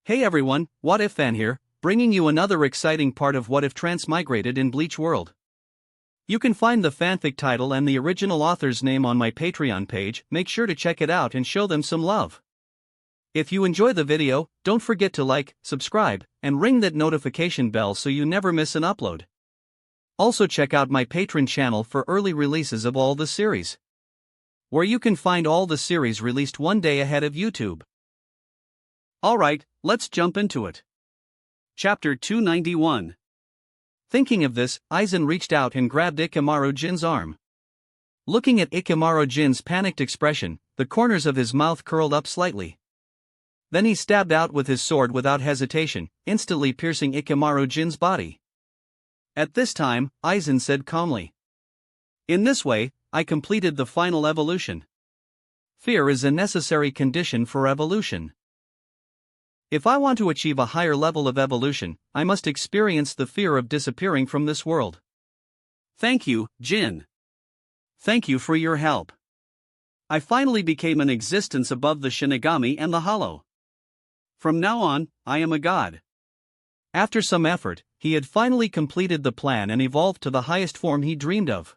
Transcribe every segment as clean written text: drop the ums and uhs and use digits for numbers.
Hey everyone, What If Fan here, bringing you another exciting part of What If Transmigrated in Bleach World. You can find the fanfic title and the original author's name on my Patreon page. Make sure to check it out and show them some love. If you enjoy the video, don't forget to like, subscribe, and ring that notification bell so you never miss an upload. Also check out my Patreon channel for early releases of all the series, where you can find all the series released one day ahead of YouTube. Alright, let's jump into it. Chapter 291. Thinking of this, Aizen reached out and grabbed Ikamaru Jin's arm. Looking at Ikamaru Jin's panicked expression, the corners of his mouth curled up slightly. Then he stabbed out with his sword without hesitation, instantly piercing Ikamaru Jin's body. At this time, Aizen said calmly, "In this way, I completed the final evolution. Fear is a necessary condition for evolution. If I want to achieve a higher level of evolution, I must experience the fear of disappearing from this world. Thank you, Jin. Thank you for your help. I finally became an existence above the Shinigami and the Hollow. From now on, I am a god." After some effort, he had finally completed the plan and evolved to the highest form he dreamed of.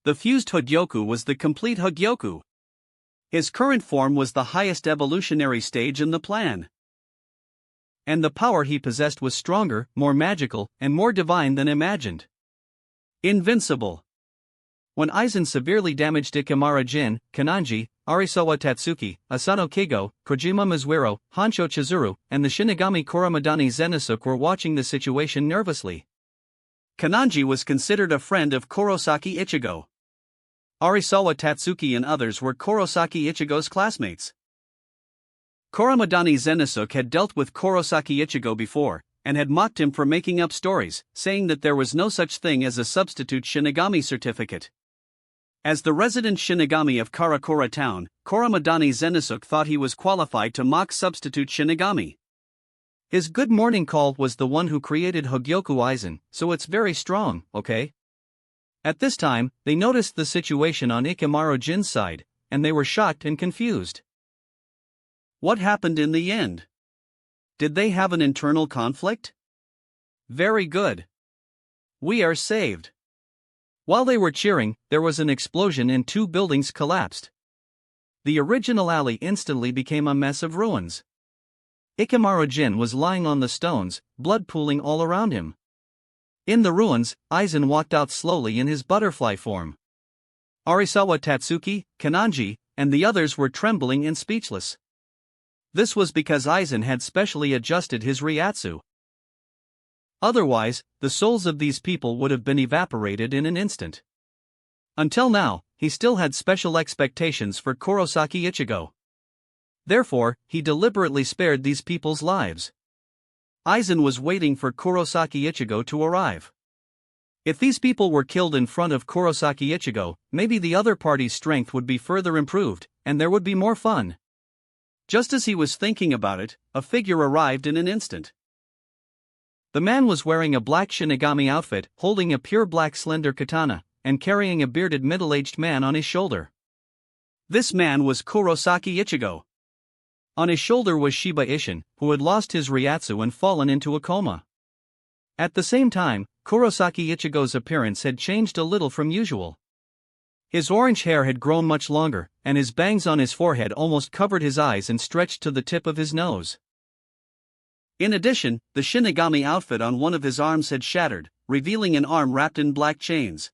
The fused Hogyoku was the complete Hogyoku. His current form was the highest evolutionary stage in the plan. And the power he possessed was stronger, more magical, and more divine than imagined. Invincible. When Aizen severely damaged Ikamaru Jin, Kananji, Arisawa Tatsuki, Asano Kigo, Kojima Mizuiro, Hansho Chizuru, and the Shinigami Koromadani Zenisuke were watching the situation nervously. Kananji was considered a friend of Kurosaki Ichigo. Arisawa Tatsuki and others were Kurosaki Ichigo's classmates. Koromadani Zenisuke had dealt with Kurosaki Ichigo before, and had mocked him for making up stories, saying that there was no such thing as a substitute Shinigami certificate. As the resident Shinigami of Karakura town, Koromadani Zenisuke thought he was qualified to mock substitute Shinigami. His good morning call was the one who created Hogyoku Aizen, so it's very strong, okay? At this time, they noticed the situation on Ikamaru Jin's side, and they were shocked and confused. What happened in the end? Did they have an internal conflict? Very good. We are saved. While they were cheering, there was an explosion and two buildings collapsed. The original alley instantly became a mess of ruins. Ikamaru Jin was lying on the stones, blood pooling all around him. In the ruins, Aizen walked out slowly in his butterfly form. Arisawa Tatsuki, Kananji, and the others were trembling and speechless. This was because Aizen had specially adjusted his Ryatsu. Otherwise, the souls of these people would have been evaporated in an instant. Until now, he still had special expectations for Kurosaki Ichigo. Therefore, he deliberately spared these people's lives. Aizen was waiting for Kurosaki Ichigo to arrive. If these people were killed in front of Kurosaki Ichigo, maybe the other party's strength would be further improved, and there would be more fun. Just as he was thinking about it, a figure arrived in an instant. The man was wearing a black Shinigami outfit, holding a pure black slender katana, and carrying a bearded middle-aged man on his shoulder. This man was Kurosaki Ichigo. On his shoulder was Shiba Ishin, who had lost his Ryatsu and fallen into a coma. At the same time, Kurosaki Ichigo's appearance had changed a little from usual. His orange hair had grown much longer, and his bangs on his forehead almost covered his eyes and stretched to the tip of his nose. In addition, the Shinigami outfit on one of his arms had shattered, revealing an arm wrapped in black chains.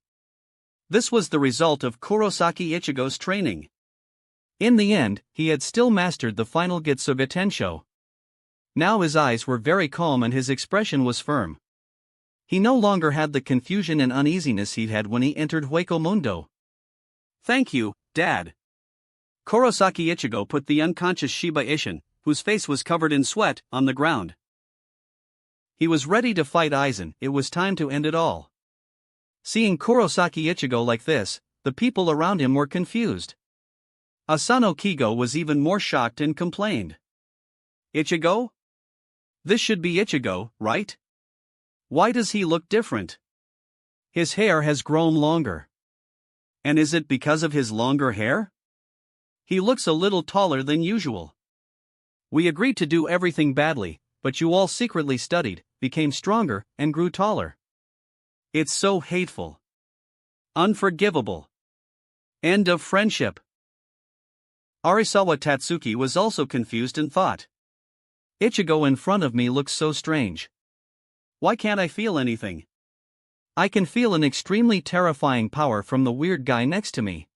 This was the result of Kurosaki Ichigo's training. In the end, he had still mastered the final Getsuga Tensho. Now his eyes were very calm and his expression was firm. He no longer had the confusion and uneasiness he'd had when he entered Hueco Mundo. Thank you, Dad. Kurosaki Ichigo put the unconscious Shiba Ishin, whose face was covered in sweat, on the ground. He was ready to fight Aizen. It was time to end it all. Seeing Kurosaki Ichigo like this, the people around him were confused. Asano Kigo was even more shocked and complained. Ichigo? This should be Ichigo, right? Why does he look different? His hair has grown longer. And is it because of his longer hair? He looks a little taller than usual. We agreed to do everything badly, but you all secretly studied, became stronger, and grew taller. It's so hateful. Unforgivable. End of friendship. Arisawa Tatsuki was also confused and thought. Ichigo in front of me looks so strange. Why can't I feel anything? I can feel an extremely terrifying power from the weird guy next to me.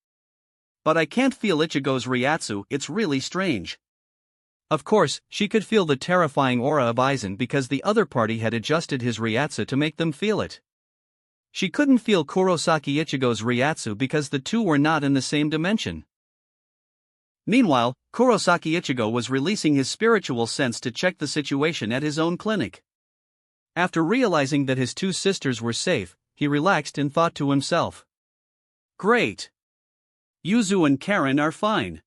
But I can't feel Ichigo's Ryatsu, it's really strange. Of course, she could feel the terrifying aura of Aizen because the other party had adjusted his Ryatsu to make them feel it. She couldn't feel Kurosaki Ichigo's Ryatsu because the two were not in the same dimension. Meanwhile, Kurosaki Ichigo was releasing his spiritual sense to check the situation at his own clinic. After realizing that his two sisters were safe, he relaxed and thought to himself. Great! Yuzu and Karen are fine.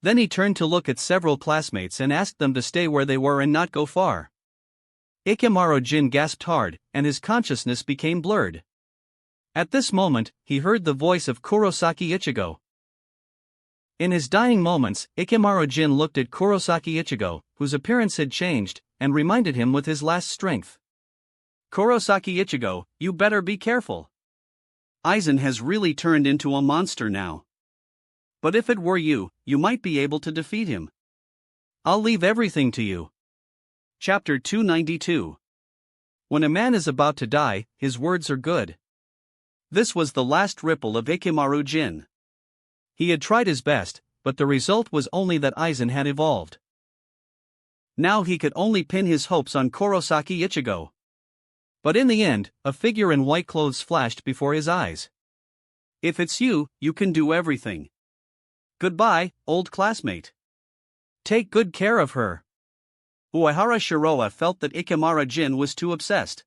Then he turned to look at several classmates and asked them to stay where they were and not go far. Ikemaro Jin gasped hard, and his consciousness became blurred. At this moment, he heard the voice of Kurosaki Ichigo. In his dying moments, Ikemaro Jin looked at Kurosaki Ichigo, whose appearance had changed, and reminded him with his last strength. Kurosaki Ichigo, you better be careful. Aizen has really turned into a monster now. But if it were you, you might be able to defeat him. I'll leave everything to you. Chapter 292. When a man is about to die, his words are good. This was the last ripple of Ikemaru Jin. He had tried his best, but the result was only that Aizen had evolved. Now he could only pin his hopes on Kurosaki Ichigo. But in the end, a figure in white clothes flashed before his eyes. If it's you, you can do everything. Goodbye, old classmate. Take good care of her. Uehara Shiroa felt that Ikemaro Jin was too obsessed.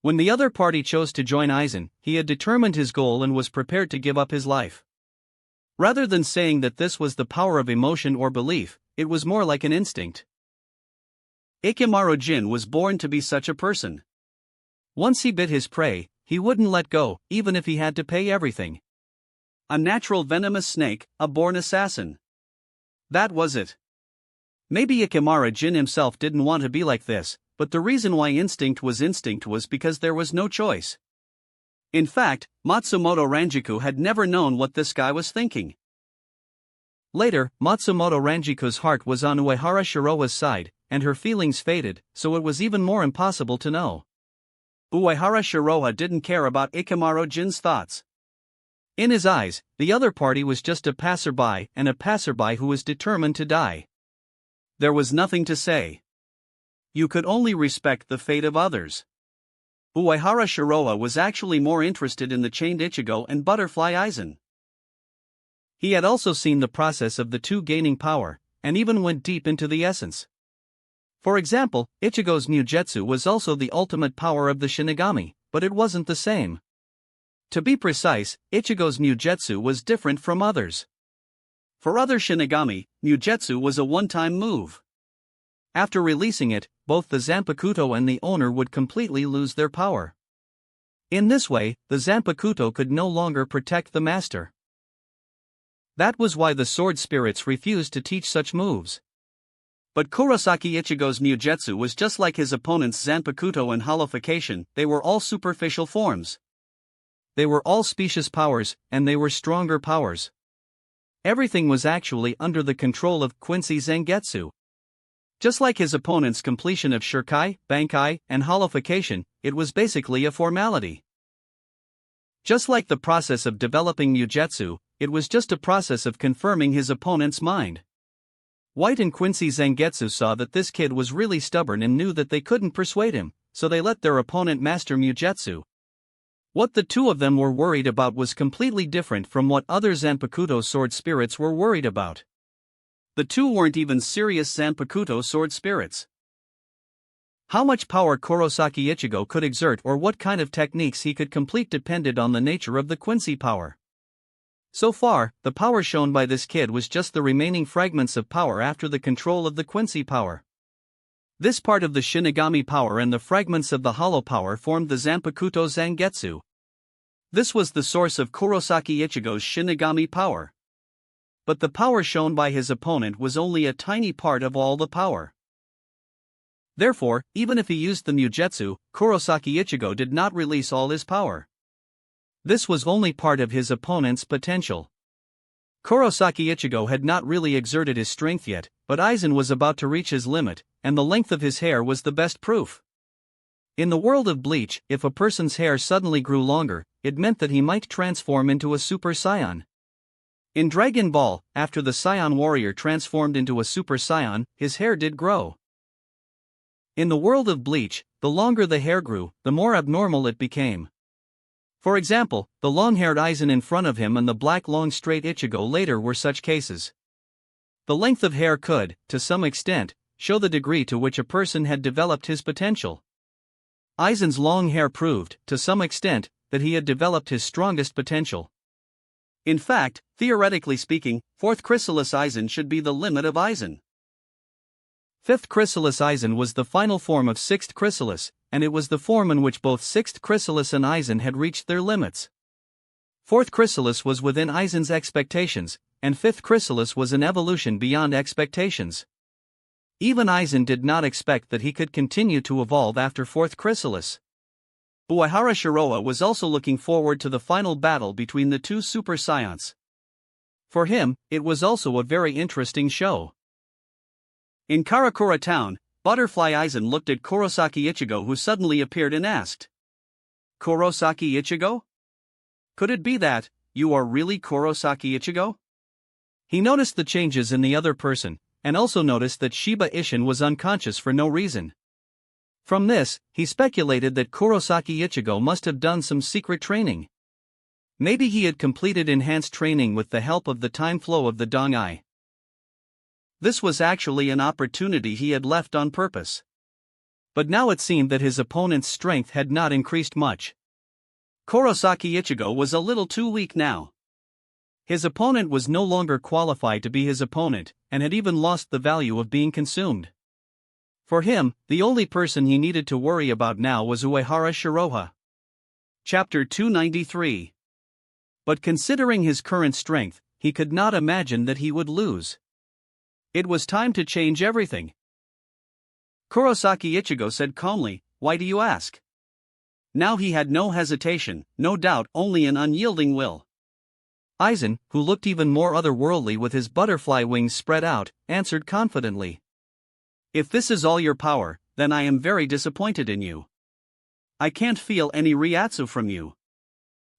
When the other party chose to join Aizen, he had determined his goal and was prepared to give up his life. Rather than saying that this was the power of emotion or belief, it was more like an instinct. Ikemaro Jin was born to be such a person. Once he bit his prey, he wouldn't let go, even if he had to pay everything. A natural venomous snake, a born assassin. That was it. Maybe Ikemaro Jin himself didn't want to be like this, but the reason why instinct was because there was no choice. In fact, Matsumoto Ranjiku had never known what this guy was thinking. Later, Matsumoto Ranjiku's heart was on Uehara Shiroa's side, and her feelings faded, so it was even more impossible to know. Uehara Shiroa didn't care about Ikemaro Jin's thoughts. In his eyes, the other party was just a passerby who was determined to die. There was nothing to say. You could only respect the fate of others. Uehara Shiroa was actually more interested in the chained Ichigo and butterfly Aizen. He had also seen the process of the two gaining power, and even went deep into the essence. For example, Ichigo's Mugetsu was also the ultimate power of the Shinigami, but it wasn't the same. To be precise, Ichigo's Mugetsu was different from others. For other Shinigami, Mugetsu was a one-time move. After releasing it, both the Zanpakuto and the owner would completely lose their power. In this way, the Zanpakuto could no longer protect the master. That was why the sword spirits refused to teach such moves. But Kurosaki Ichigo's Mugetsu was just like his opponent's Zanpakuto and Holification, they were all superficial forms. They were all specious powers, and they were stronger powers. Everything was actually under the control of Quincy Zangetsu. Just like his opponent's completion of Shirkai, Bankai, and Holification, it was basically a formality. Just like the process of developing Mugetsu, it was just a process of confirming his opponent's mind. White and Quincy Zangetsu saw that this kid was really stubborn and knew that they couldn't persuade him, so they let their opponent master Mugetsu. What the two of them were worried about was completely different from what other Zanpakuto sword spirits were worried about. The two weren't even serious Zanpakuto sword spirits. How much power Kurosaki Ichigo could exert or what kind of techniques he could complete depended on the nature of the Quincy power. So far, the power shown by this kid was just the remaining fragments of power after the control of the Quincy power. This part of the Shinigami power and the fragments of the hollow power formed the Zanpakuto Zangetsu. This was the source of Kurosaki Ichigo's Shinigami power. But the power shown by his opponent was only a tiny part of all the power. Therefore, even if he used the Mugetsu, Kurosaki Ichigo did not release all his power. This was only part of his opponent's potential. Kurosaki Ichigo had not really exerted his strength yet, but Aizen was about to reach his limit, and the length of his hair was the best proof. In the world of Bleach, if a person's hair suddenly grew longer, it meant that he might transform into a Super Saiyan. In Dragon Ball, after the Saiyan warrior transformed into a Super Saiyan, his hair did grow. In the world of Bleach, the longer the hair grew, the more abnormal it became. For example, the long-haired Aizen in front of him and the black long straight Ichigo later were such cases. The length of hair could, to some extent, show the degree to which a person had developed his potential. Aizen's long hair proved, to some extent, that he had developed his strongest potential. In fact, theoretically speaking, 4th Chrysalis Aizen should be the limit of Aizen. 5th Chrysalis Aizen was the final form of 6th Chrysalis, and it was the form in which both 6th Chrysalis and Aizen had reached their limits. 4th Chrysalis was within Aizen's expectations, and 5th Chrysalis was an evolution beyond expectations. Even Aizen did not expect that he could continue to evolve after 4th Chrysalis. Uehara Shiroa was also looking forward to the final battle between the two Super Saiyans. For him, it was also a very interesting show. In Karakura Town, Butterfly Aizen looked at Kurosaki Ichigo, who suddenly appeared, and asked, "Kurosaki Ichigo? Could it be that you are really Kurosaki Ichigo?" He noticed the changes in the other person, and also noticed that Shiba Ishin was unconscious for no reason. From this, he speculated that Kurosaki Ichigo must have done some secret training. Maybe he had completed enhanced training with the help of the time flow of the Dong-ai. This was actually an opportunity he had left on purpose. But now it seemed that his opponent's strength had not increased much. Kurosaki Ichigo was a little too weak now. His opponent was no longer qualified to be his opponent, and had even lost the value of being consumed. For him, the only person he needed to worry about now was Uehara Shiroha. Chapter 293. But considering his current strength, he could not imagine that he would lose. It was time to change everything. Kurosaki Ichigo said calmly, "Why do you ask?" Now he had no hesitation, no doubt, only an unyielding will. Aizen, who looked even more otherworldly with his butterfly wings spread out, answered confidently, "If this is all your power, then I am very disappointed in you. I can't feel any Ryatsu from you.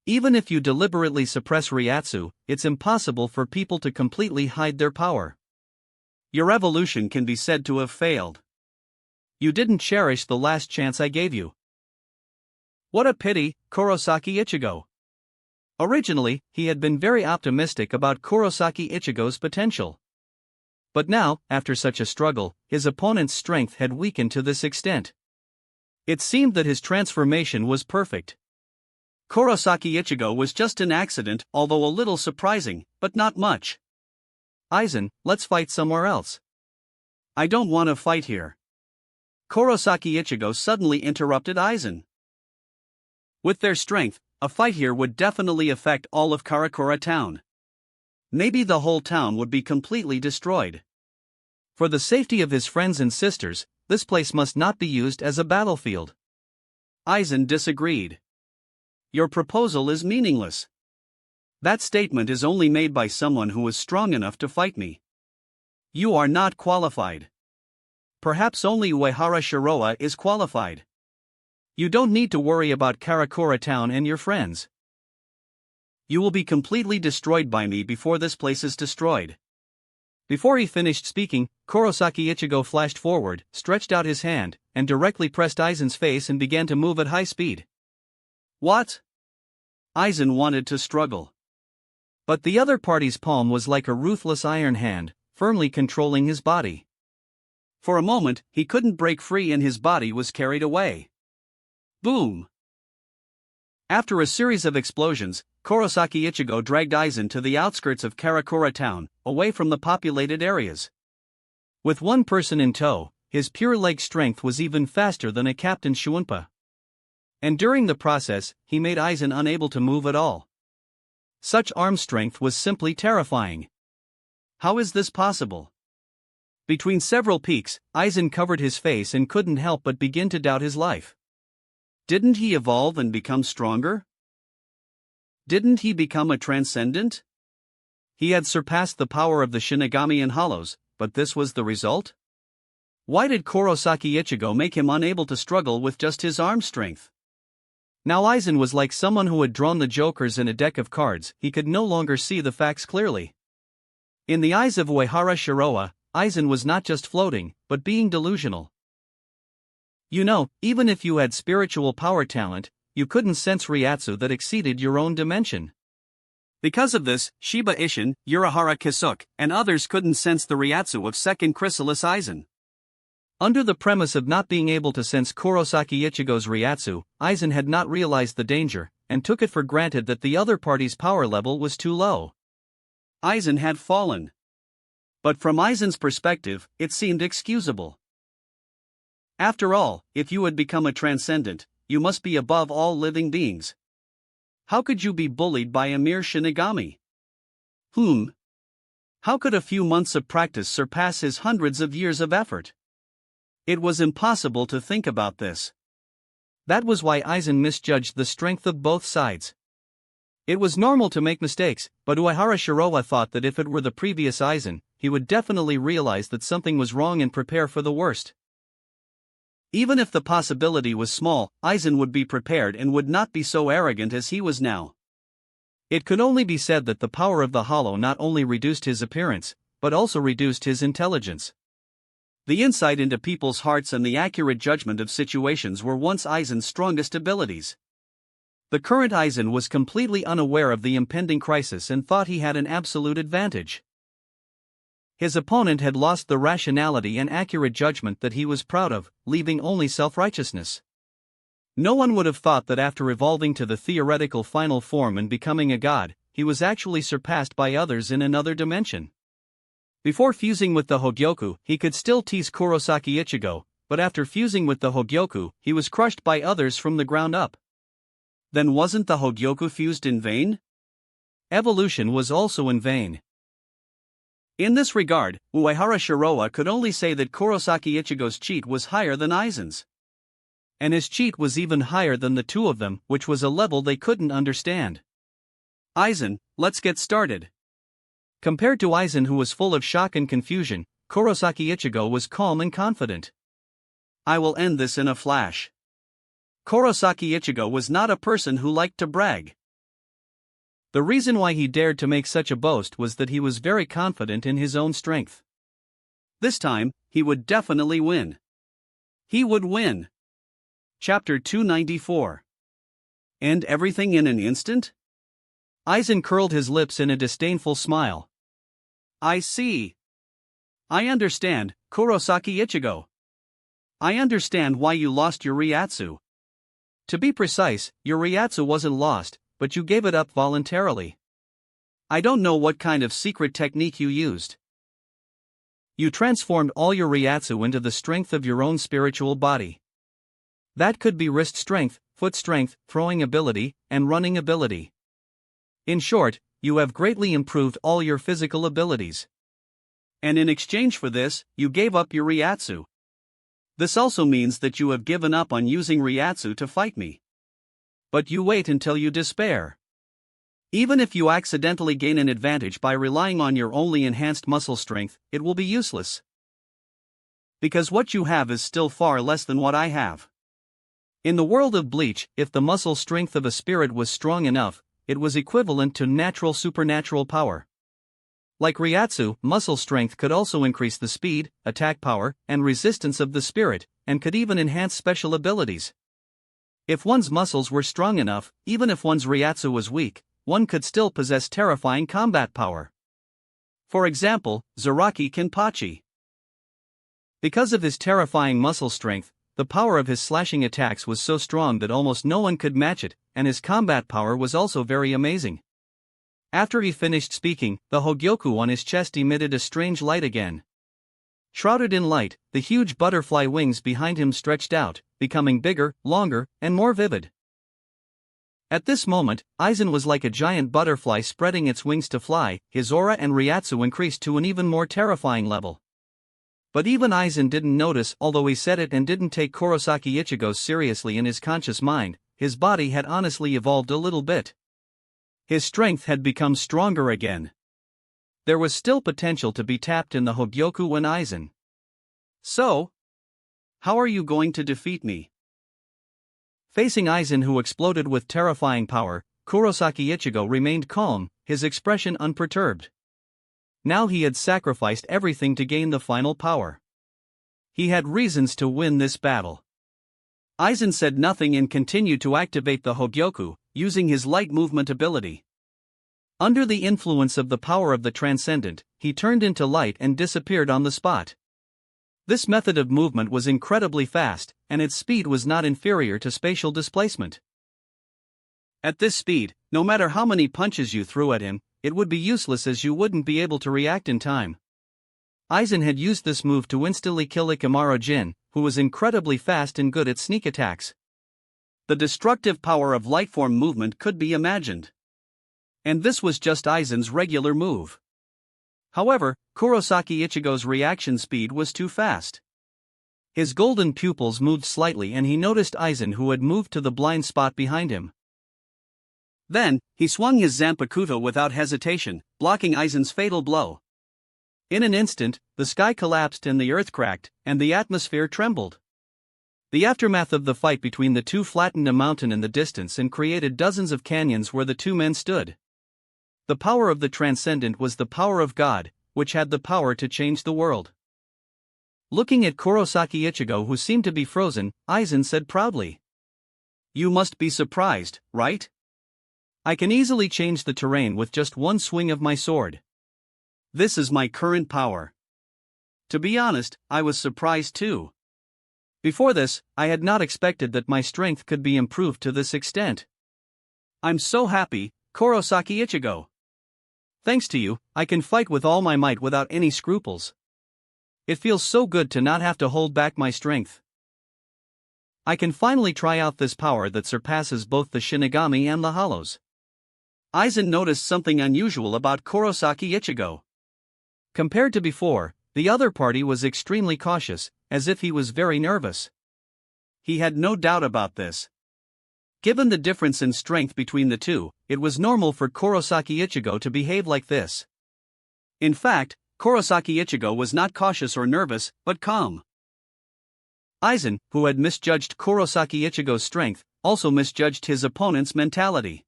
Even if you deliberately suppress Ryatsu, it's impossible for people to completely hide their power. Your evolution can be said to have failed. You didn't cherish the last chance I gave you." What a pity, Kurosaki Ichigo. Originally, he had been very optimistic about Kurosaki Ichigo's potential. But now, after such a struggle, his opponent's strength had weakened to this extent. It seemed that his transformation was perfect. Kurosaki Ichigo was just an accident, although a little surprising, but not much. "Aizen, let's fight somewhere else." "I don't want to fight here." Kurosaki Ichigo suddenly interrupted Aizen. With their strength, a fight here would definitely affect all of Karakura Town. Maybe the whole town would be completely destroyed. For the safety of his friends and sisters, this place must not be used as a battlefield. Aizen disagreed. "Your proposal is meaningless. That statement is only made by someone who is strong enough to fight me. You are not qualified. Perhaps only Uehara Shiroa is qualified. You don't need to worry about Karakura Town and your friends. You will be completely destroyed by me before this place is destroyed." Before he finished speaking, Kurosaki Ichigo flashed forward, stretched out his hand, and directly pressed Aizen's face and began to move at high speed. "What?" Aizen wanted to struggle. But the other party's palm was like a ruthless iron hand, firmly controlling his body. For a moment, he couldn't break free and his body was carried away. Boom! After a series of explosions, Kurosaki Ichigo dragged Aizen to the outskirts of Karakura Town, away from the populated areas. With one person in tow, his pure leg strength was even faster than a Captain Shuunpa. And during the process, he made Aizen unable to move at all. Such arm strength was simply terrifying. How is this possible? Between several peaks, Aizen covered his face and couldn't help but begin to doubt his life. Didn't he evolve and become stronger? Didn't he become a transcendent? He had surpassed the power of the Shinigami and Hollows, but this was the result? Why did Kurosaki Ichigo make him unable to struggle with just his arm strength? Now Aizen was like someone who had drawn the jokers in a deck of cards. He could no longer see the facts clearly. In the eyes of Uehara Shiroa, Aizen was not just floating, but being delusional. You know, even if you had spiritual power talent, you couldn't sense Ryatsu that exceeded your own dimension. Because of this, Shiba Ishin, Urahara Kisuke, and others couldn't sense the Ryatsu of second Chrysalis Aizen. Under the premise of not being able to sense Kurosaki Ichigo's Ryatsu, Aizen had not realized the danger, and took it for granted that the other party's power level was too low. Aizen had fallen. But from Aizen's perspective, it seemed excusable. After all, if you had become a transcendent, you must be above all living beings. How could you be bullied by a mere Shinigami? How could a few months of practice surpass his hundreds of years of effort? It was impossible to think about this. That was why Aizen misjudged the strength of both sides. It was normal to make mistakes, but Uehara Shiroa thought that if it were the previous Aizen, he would definitely realize that something was wrong and prepare for the worst. Even if the possibility was small, Aizen would be prepared and would not be so arrogant as he was now. It could only be said that the power of the Hollow not only reduced his appearance, but also reduced his intelligence. The insight into people's hearts and the accurate judgment of situations were once Aizen's strongest abilities. The current Aizen was completely unaware of the impending crisis and thought he had an absolute advantage. His opponent had lost the rationality and accurate judgment that he was proud of, leaving only self-righteousness. No one would have thought that after evolving to the theoretical final form and becoming a god, he was actually surpassed by others in another dimension. Before fusing with the Hogyoku, he could still tease Kurosaki Ichigo, but after fusing with the Hogyoku, he was crushed by others from the ground up. Then wasn't the Hogyoku fused in vain? Evolution was also in vain. In this regard, Uehara Shiroa could only say that Kurosaki Ichigo's cheat was higher than Aizen's. And his cheat was even higher than the two of them, which was a level they couldn't understand. Aizen, let's get started. Compared to Aizen, who was full of shock and confusion, Kurosaki Ichigo was calm and confident. I will end this in a flash. Kurosaki Ichigo was not a person who liked to brag. The reason why he dared to make such a boast was that he was very confident in his own strength. This time, he would definitely win. He would win. Chapter 294. End everything in an instant? Aizen curled his lips in a disdainful smile. I see. I understand, Kurosaki Ichigo. I understand why you lost your Ryatsu. To be precise, your Ryatsu wasn't lost, but you gave it up voluntarily. I don't know what kind of secret technique you used. You transformed all your Ryatsu into the strength of your own spiritual body. That could be wrist strength, foot strength, throwing ability, and running ability. In short, you have greatly improved all your physical abilities. And in exchange for this, you gave up your Ryatsu. This also means that you have given up on using Ryatsu to fight me. But you wait until you despair. Even if you accidentally gain an advantage by relying on your only enhanced muscle strength, it will be useless. Because what you have is still far less than what I have. In the world of Bleach, if the muscle strength of a spirit was strong enough, it was equivalent to natural supernatural power. Like Ryatsu, muscle strength could also increase the speed, attack power, and resistance of the spirit, and could even enhance special abilities. If one's muscles were strong enough, even if one's Ryatsu was weak, one could still possess terrifying combat power. For example, Zaraki Kenpachi. Because of his terrifying muscle strength, the power of his slashing attacks was so strong that almost no one could match it, and his combat power was also very amazing. After he finished speaking, the Hogyoku on his chest emitted a strange light again. Shrouded in light, the huge butterfly wings behind him stretched out, becoming bigger, longer, and more vivid. At this moment, Aizen was like a giant butterfly spreading its wings to fly. His aura and Ryatsu increased to an even more terrifying level. But even Aizen didn't notice. Although he said it and didn't take Kurosaki Ichigo seriously in his conscious mind, his body had honestly evolved a little bit. His strength had become stronger again. There was still potential to be tapped in the Hogyoku when Aizen. So, how are you going to defeat me? Facing Aizen, who exploded with terrifying power, Kurosaki Ichigo remained calm, his expression unperturbed. Now he had sacrificed everything to gain the final power. He had reasons to win this battle. Aizen said nothing and continued to activate the Hogyoku, using his light movement ability. Under the influence of the power of the Transcendent, he turned into light and disappeared on the spot. This method of movement was incredibly fast, and its speed was not inferior to spatial displacement. At this speed, no matter how many punches you threw at him, it would be useless as you wouldn't be able to react in time. Aizen had used this move to instantly kill Ikamaru Jin, who was incredibly fast and good at sneak attacks. The destructive power of lightform movement could be imagined. And this was just Aizen's regular move. However, Kurosaki Ichigo's reaction speed was too fast. His golden pupils moved slightly and he noticed Aizen, who had moved to the blind spot behind him. Then, he swung his Zanpakuto without hesitation, blocking Aizen's fatal blow. In an instant, the sky collapsed and the earth cracked, and the atmosphere trembled. The aftermath of the fight between the two flattened a mountain in the distance and created dozens of canyons where the two men stood. The power of the Transcendent was the power of God, which had the power to change the world. Looking at Kurosaki Ichigo, who seemed to be frozen, Aizen said proudly, "You must be surprised, right? I can easily change the terrain with just one swing of my sword. This is my current power." To be honest, I was surprised too. Before this, I had not expected that my strength could be improved to this extent. I'm so happy, Kurosaki Ichigo. Thanks to you, I can fight with all my might without any scruples. It feels so good to not have to hold back my strength. I can finally try out this power that surpasses both the Shinigami and the Hollows. Aizen noticed something unusual about Kurosaki Ichigo. Compared to before, the other party was extremely cautious, as if he was very nervous. He had no doubt about this. Given the difference in strength between the two, it was normal for Kurosaki Ichigo to behave like this. In fact, Kurosaki Ichigo was not cautious or nervous, but calm. Aizen, who had misjudged Kurosaki Ichigo's strength, also misjudged his opponent's mentality.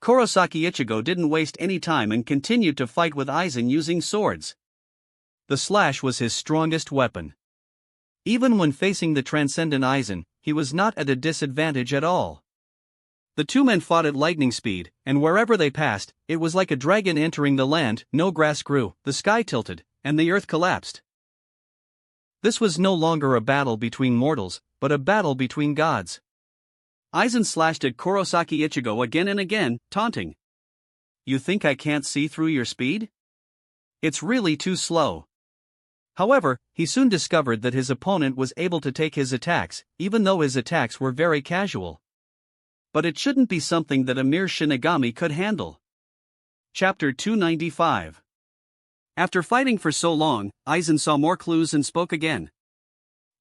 Kurosaki Ichigo didn't waste any time and continued to fight with Aizen using swords. The slash was his strongest weapon. Even when facing the transcendent Aizen, he was not at a disadvantage at all. The two men fought at lightning speed, and wherever they passed, it was like a dragon entering the land. No grass grew, the sky tilted, and the earth collapsed. This was no longer a battle between mortals, but a battle between gods. Aizen slashed at Kurosaki Ichigo again and again, taunting. "You think I can't see through your speed? It's really too slow." However, he soon discovered that his opponent was able to take his attacks, even though his attacks were very casual. But it shouldn't be something that a mere Shinigami could handle. Chapter 295. After fighting for so long, Aizen saw more clues and spoke again.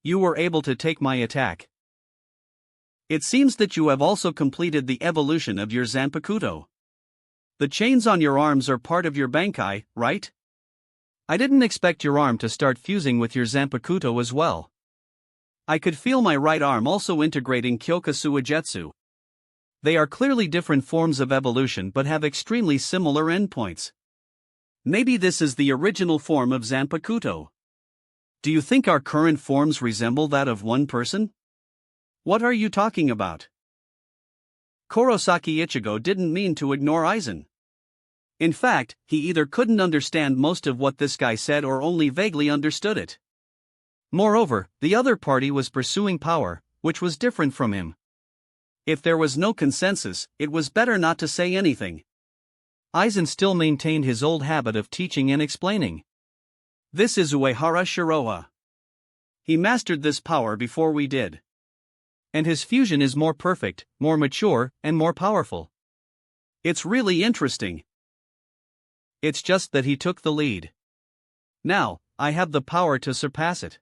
"You were able to take my attack. It seems that you have also completed the evolution of your Zanpakuto. The chains on your arms are part of your Bankai, right? I didn't expect your arm to start fusing with your Zanpakuto as well. I could feel my right arm also integrating Kyoka Suigetsu. They are clearly different forms of evolution but have extremely similar endpoints. Maybe this is the original form of Zanpakuto. Do you think our current forms resemble that of one person? What are you talking about?" Kurosaki Ichigo didn't mean to ignore Aizen. In fact, he either couldn't understand most of what this guy said or only vaguely understood it. Moreover, the other party was pursuing power, which was different from him. If there was no consensus, it was better not to say anything. Aizen still maintained his old habit of teaching and explaining. "This is Uehara Shiroha. He mastered this power before we did. And his fusion is more perfect, more mature, and more powerful. It's really interesting. It's just that he took the lead. Now, I have the power to surpass it.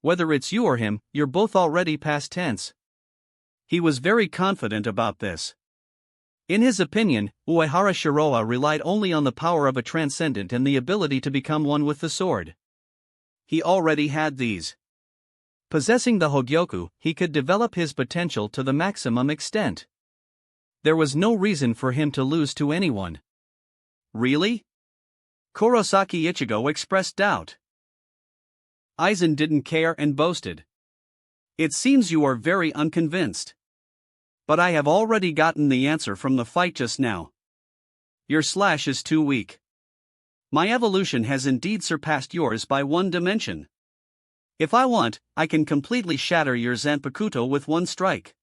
Whether it's you or him, you're both already past tense. He was very confident about this. In his opinion, Uehara Shiroa relied only on the power of a transcendent and the ability to become one with the sword. He already had these. Possessing the Hogyoku, he could develop his potential to the maximum extent. There was no reason for him to lose to anyone. Really? Kurosaki Ichigo expressed doubt. Aizen didn't care and boasted. It seems you are very unconvinced. But I have already gotten the answer from the fight just now. Your slash is too weak. My evolution has indeed surpassed yours by 1 dimension. If I want, I can completely shatter your Zanpakuto with 1 strike.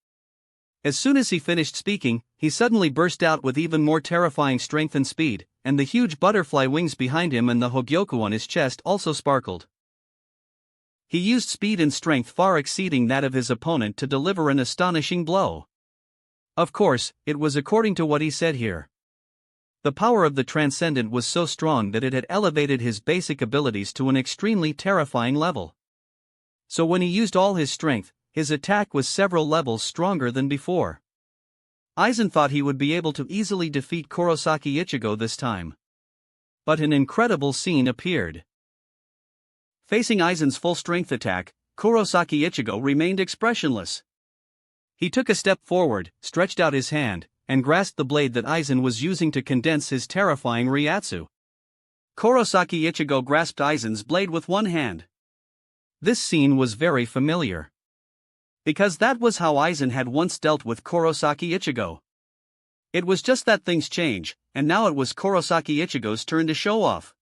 As soon as he finished speaking, he suddenly burst out with even more terrifying strength and speed, and the huge butterfly wings behind him and the Hogyoku on his chest also sparkled. He used speed and strength far exceeding that of his opponent to deliver an astonishing blow. Of course, it was according to what he said here. The power of the Transcendent was so strong that it had elevated his basic abilities to an extremely terrifying level. So when he used all his strength, his attack was several levels stronger than before. Aizen thought he would be able to easily defeat Kurosaki Ichigo this time. But an incredible scene appeared. Facing Aizen's full-strength attack, Kurosaki Ichigo remained expressionless. He took a step forward, stretched out his hand, and grasped the blade that Aizen was using to condense his terrifying Ryatsu. Kurosaki Ichigo grasped Aizen's blade with 1 hand. This scene was very familiar. Because that was how Aizen had once dealt with Kurosaki Ichigo. It was just that things change, and now it was Kurosaki Ichigo's turn to show off.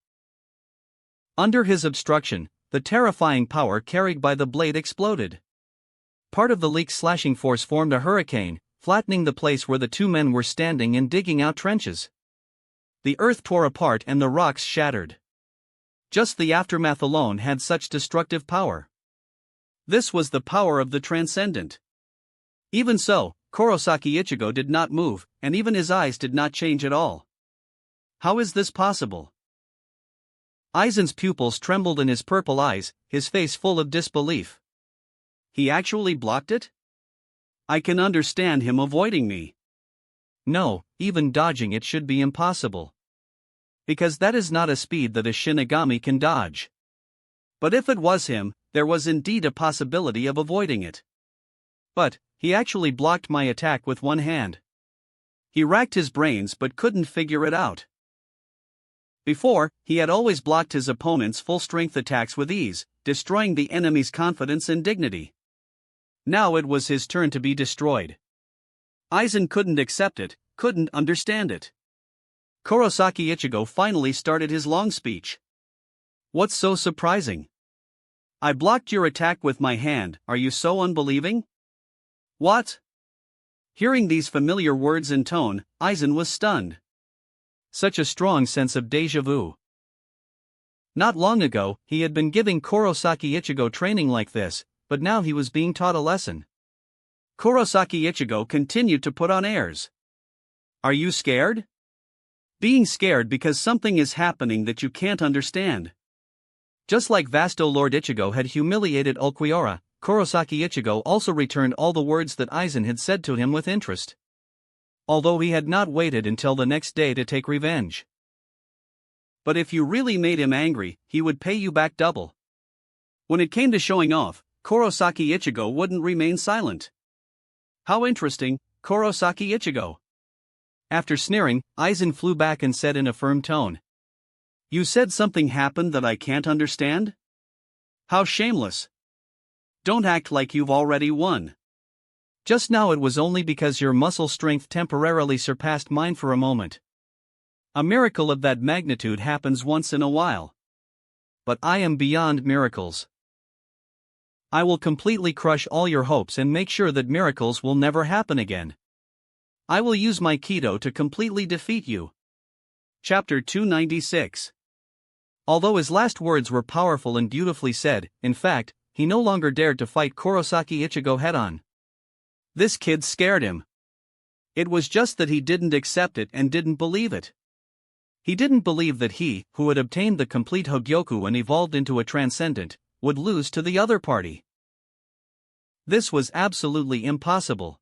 Under his obstruction, the terrifying power carried by the blade exploded. Part of the leak's slashing force formed a hurricane, flattening the place where the 2 men were standing and digging out trenches. The earth tore apart and the rocks shattered. Just the aftermath alone had such destructive power. This was the power of the Transcendent. Even so, Kurosaki Ichigo did not move, and even his eyes did not change at all. How is this possible? Aizen's pupils trembled in his purple eyes, his face full of disbelief. He actually blocked it? I can understand him avoiding me. No, even dodging it should be impossible. Because that is not a speed that a Shinigami can dodge. But if it was him, there was indeed a possibility of avoiding it. But, he actually blocked my attack with 1 hand. He racked his brains but couldn't figure it out. Before, he had always blocked his opponent's full-strength attacks with ease, destroying the enemy's confidence and dignity. Now it was his turn to be destroyed. Aizen couldn't accept it, couldn't understand it. Kurosaki Ichigo finally started his long speech. What's so surprising? I blocked your attack with my hand, are you so unbelieving? What? Hearing these familiar words and tone, Aizen was stunned. Such a strong sense of déjà vu. Not long ago, he had been giving Kurosaki Ichigo training like this, but now he was being taught a lesson. Kurosaki Ichigo continued to put on airs. Are you scared? Being scared because something is happening that you can't understand. Just like Vasto Lord Ichigo had humiliated Ulquiorra, Kurosaki Ichigo also returned all the words that Aizen had said to him with interest. Although he had not waited until the next day to take revenge. But if you really made him angry, he would pay you back double. When it came to showing off, Kurosaki Ichigo wouldn't remain silent. How interesting, Kurosaki Ichigo. After sneering, Aizen flew back and said in a firm tone. You said something happened that I can't understand? How shameless. Don't act like you've already won. Just now it was only because your muscle strength temporarily surpassed mine for a moment. A miracle of that magnitude happens once in a while. But I am beyond miracles. I will completely crush all your hopes and make sure that miracles will never happen again. I will use my Kido to completely defeat you. Chapter 296. Although his last words were powerful and beautifully said, in fact, he no longer dared to fight Kurosaki Ichigo head-on. This kid scared him. It was just that he didn't accept it and didn't believe it. He didn't believe that he, who had obtained the complete Hogyoku and evolved into a transcendent, would lose to the other party. This was absolutely impossible.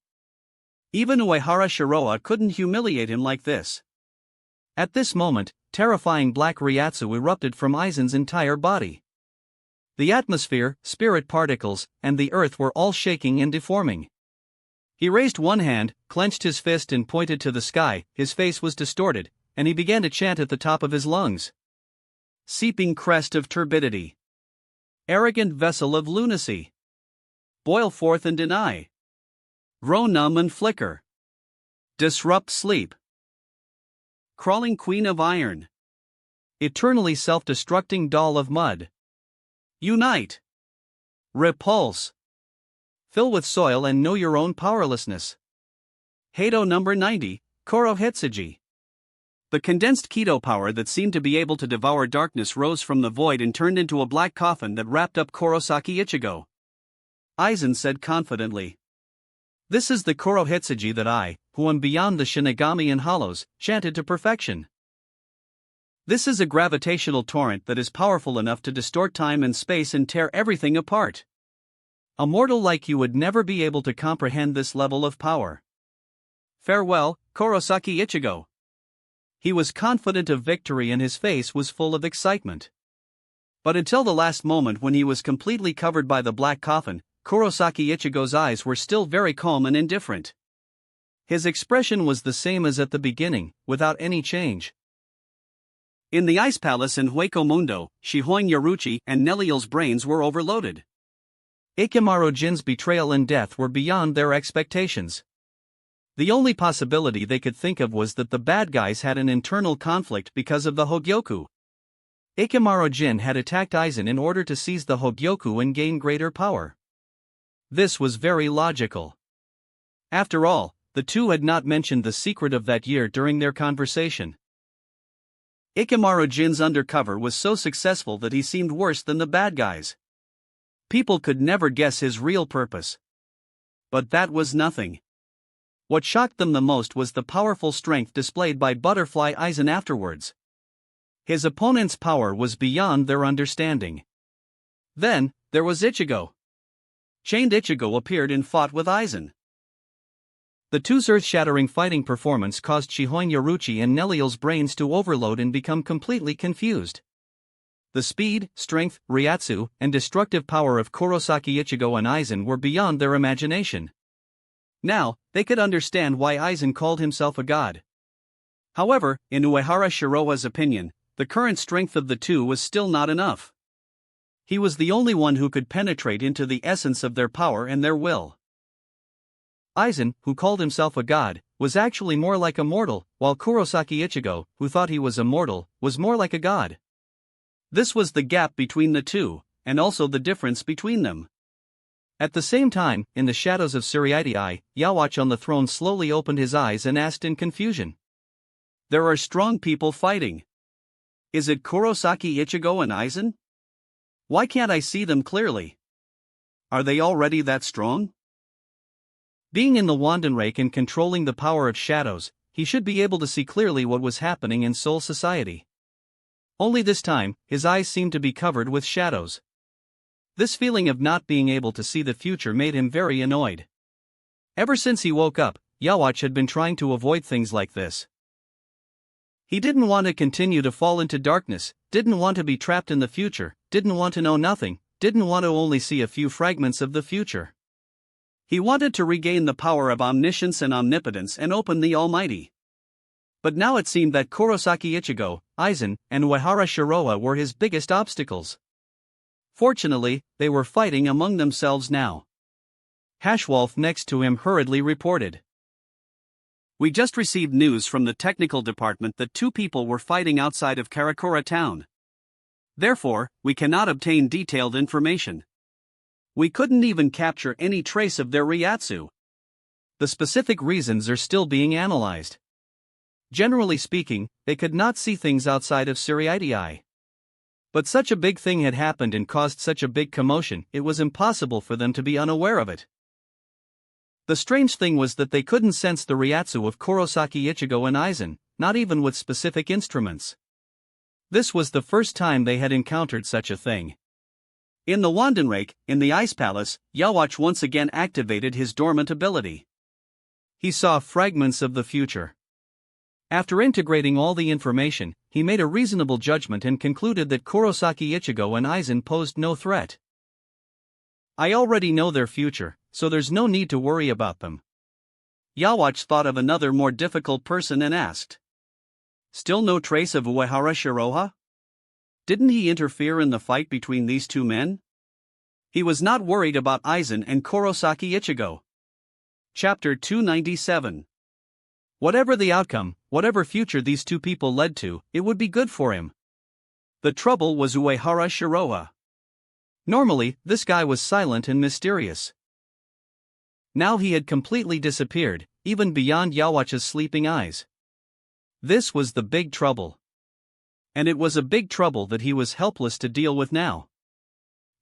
Even Uehara Shiroa couldn't humiliate him like this. At this moment, terrifying black Ryatsu erupted from Aizen's entire body. The atmosphere, spirit particles, and the earth were all shaking and deforming. He raised one hand, clenched his fist and pointed to the sky. His face was distorted, and he began to chant at the top of his lungs. Seeping crest of turbidity. Arrogant vessel of lunacy. Boil forth and deny. Grow numb and flicker. Disrupt sleep. Crawling queen of iron. Eternally self-destructing doll of mud. Unite. Repulse. Fill with soil and know your own powerlessness. Heido number 90, Koro Hitsuji. The condensed Kido power that seemed to be able to devour darkness rose from the void and turned into a black coffin that wrapped up Kurosaki Ichigo. Aizen said confidently. This is the Koro Hitsuji that I, who am beyond the Shinigami and hollows, chanted to perfection. This is a gravitational torrent that is powerful enough to distort time and space and tear everything apart. A mortal like you would never be able to comprehend this level of power. Farewell, Kurosaki Ichigo. He was confident of victory and his face was full of excitement. But until the last moment when he was completely covered by the black coffin, Kurosaki Ichigo's eyes were still very calm and indifferent. His expression was the same as at the beginning, without any change. In the ice palace in Hueco Mundo, Shihoin Yaruchi and Neliel's brains were overloaded. Ikemaru Jin's betrayal and death were beyond their expectations. The only possibility they could think of was that the bad guys had an internal conflict because of the Hogyoku. Ikemaru Jin had attacked Aizen in order to seize the Hogyoku and gain greater power. This was very logical. After all, the two had not mentioned the secret of that year during their conversation. Ikemaru Jin's undercover was so successful that he seemed worse than the bad guys. People could never guess his real purpose. But that was nothing. What shocked them the most was the powerful strength displayed by Butterfly Aizen afterwards. His opponent's power was beyond their understanding. Then, there was Ichigo. Chained Ichigo appeared and fought with Aizen. The two's earth-shattering fighting performance caused Shihoin Yaruchi and Neliel's brains to overload and become completely confused. The speed, strength, Ryatsu, and destructive power of Kurosaki Ichigo and Aizen were beyond their imagination. Now, they could understand why Aizen called himself a god. However, in Uehara Shiroa's opinion, the current strength of the two was still not enough. He was the only one who could penetrate into the essence of their power and their will. Aizen, who called himself a god, was actually more like a mortal, while Kurosaki Ichigo, who thought he was immortal, was more like a god. This was the gap between the two, and also the difference between them. At the same time, in the shadows of Suriitai, Yawatch on the throne slowly opened his eyes and asked in confusion. There are strong people fighting. Is it Kurosaki Ichigo and Aizen? Why can't I see them clearly? Are they already that strong? Being in the Wandenrake and controlling the power of shadows, he should be able to see clearly what was happening in Soul Society. Only this time, his eyes seemed to be covered with shadows. This feeling of not being able to see the future made him very annoyed. Ever since he woke up, Yawatch had been trying to avoid things like this. He didn't want to continue to fall into darkness, didn't want to be trapped in the future, didn't want to know nothing, didn't want to only see a few fragments of the future. He wanted to regain the power of omniscience and omnipotence and open the Almighty. But now it seemed that Kurosaki Ichigo, Aizen, and Uehara Shiroa were his biggest obstacles. Fortunately, they were fighting among themselves now. Hashwolf next to him hurriedly reported. We just received news from the technical department that two people were fighting outside of Karakura town. Therefore, we cannot obtain detailed information. We couldn't even capture any trace of their Ryatsu. The specific reasons are still being analyzed. Generally speaking, they could not see things outside of Suriitai. But such a big thing had happened and caused such a big commotion, it was impossible for them to be unaware of it. The strange thing was that they couldn't sense the Ryatsu of Kurosaki Ichigo and Aizen, not even with specific instruments. This was the first time they had encountered such a thing. In the Wandenrake, in the Ice Palace, Yhwach once again activated his dormant ability. He saw fragments of the future. After integrating all the information, he made a reasonable judgment and concluded that Kurosaki Ichigo and Aizen posed no threat. I already know their future, so there's no need to worry about them. Yhwach thought of another more difficult person and asked. Still no trace of Uehara Shiroha? Didn't he interfere in the fight between these two men? He was not worried about Aizen and Kurosaki Ichigo. Chapter 297. Whatever the outcome, whatever future these two people led to, it would be good for him. The trouble was Uehara Shiroha. Normally, this guy was silent and mysterious. Now he had completely disappeared, even beyond Yhwach's sleeping eyes. This was the big trouble. And it was a big trouble that he was helpless to deal with now.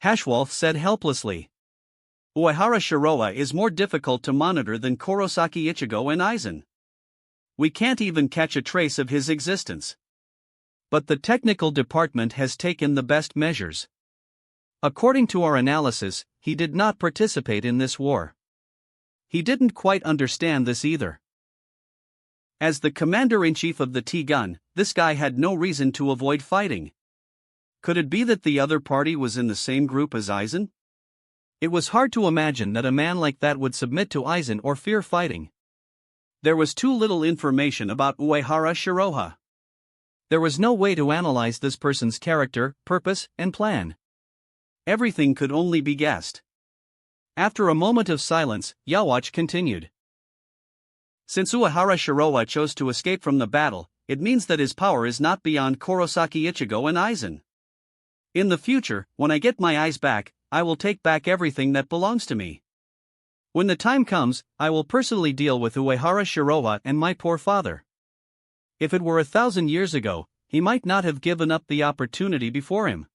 Hashwolf said helplessly. Uehara Shiroha is more difficult to monitor than Kurosaki Ichigo and Aizen. We can't even catch a trace of his existence. But the technical department has taken the best measures. According to our analysis, he did not participate in this war. He didn't quite understand this either. As the commander-in-chief of the T-Gun, this guy had no reason to avoid fighting. Could it be that the other party was in the same group as Aizen? It was hard to imagine that a man like that would submit to Aizen or fear fighting. There was too little information about Uehara Shiroha. There was no way to analyze this person's character, purpose, and plan. Everything could only be guessed. After a moment of silence, Yhwach continued. Since Uehara Shiroha chose to escape from the battle, it means that his power is not beyond Kurosaki Ichigo and Aizen. In the future, when I get my eyes back, I will take back everything that belongs to me. When the time comes, I will personally deal with Uehara Shiroha and my poor father. If it were 1,000 years ago, he might not have given up the opportunity before him.